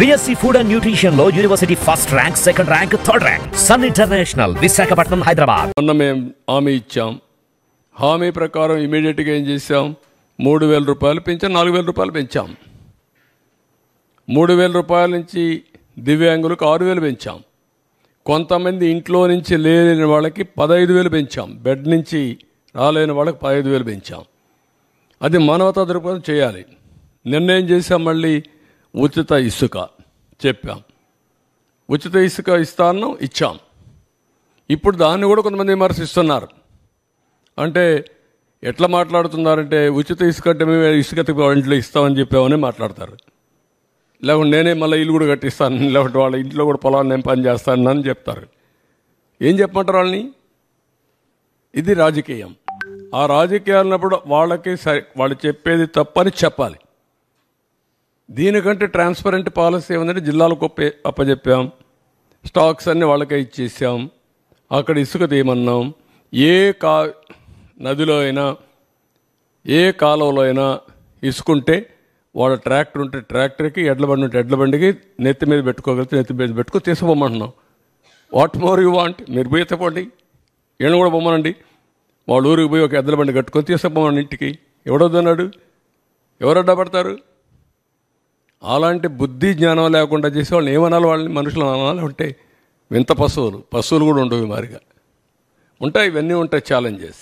BSc Food and Nutrition లో university first rank, second rank, third rank. Sun International, Visakhapatnam, Hyderabad. మొన్న మేము హామీ ఇచ్చాం. హామీ ప్రకారం ఇమీడియట్గా ఏం చేసాం? 3,000 రూపాయలు పెంచాం, 4,000 రూపాయలు పెంచాం. 3,000 రూపాయల నుంచి దివ్యాంగులకు 6,000 పెంచాం. కొంతమంది ఇంట్లో నుంచి లేని వాళ్ళకి 15,000 పెంచాం. బెడ్ నుంచి రాలేని వాళ్ళకి 15,000 పెంచాం. అది మానవతా దృక్పథం చేయాలి. నిర్ణయం చేసాం. మళ్ళీ ఉచిత ఇసుక చెప్పాం. ఉచిత ఇసుక ఇస్తాను, ఇచ్చాం. ఇప్పుడు దాన్ని కూడా కొంతమంది విమర్శిస్తున్నారు. అంటే ఎట్లా మాట్లాడుతున్నారంటే ఉచిత ఇసుక అంటే మేము ఇసుక ఇంట్లో ఇస్తామని చెప్పామని మాట్లాడతారు. లేకుంటే నేనే మళ్ళీ ఇల్లు కూడా కట్టిస్తాను, లేకుంటే వాళ్ళ ఇంట్లో కూడా పొలాన్ని నేను పని చేస్తాను అని చెప్తారు. ఏం చెప్పమంటారు వాళ్ళని? ఇది రాజకీయం. ఆ రాజకీయాలన్నప్పుడు వాళ్ళకి వాళ్ళు చెప్పేది తప్పని చెప్పాలి. దీనికంటే ట్రాన్స్పరెంట్ పాలసీ ఏమందంటే జిల్లాలకు అప్పచెప్పాం. స్టాక్స్ అన్నీ వాళ్ళకే ఇచ్చేసాం. అక్కడ ఇసుక తీయమన్నాం. ఏ నదిలో అయినా ఏ కాలువలో అయినా ఇసుకుంటే వాళ్ళ ట్రాక్టర్ ఉంటే ట్రాక్టర్కి, ఎడ్ల బండి ఉంటే ఎడ్ల బండికి నెత్తి మీద పెట్టుకోగలిగితే నెత్తి మీద పెట్టుకో తీసుకుపోమంటున్నాం. What more you want? మీరు పోయి ఎత్తపోండి, ఈయన కూడా పొమ్మనండి. వాళ్ళ ఊరికి పోయి ఒక ఎడ్ల బండి కట్టుకొని తీసుకుపోమని ఇంటికి. ఎవడొద్దన్నాడు? ఎవరు అడ్డపడతారు? అలాంటి బుద్ధి జ్ఞానం లేకుండా చేసే వాళ్ళని ఏమనాలి? వాళ్ళని మనుషులు అనాలి. ఉంటే వింత పశువులు కూడా ఉండవు. మారిగా ఉంటాయి. ఇవన్నీ ఉంటాయి ఛాలెంజెస్.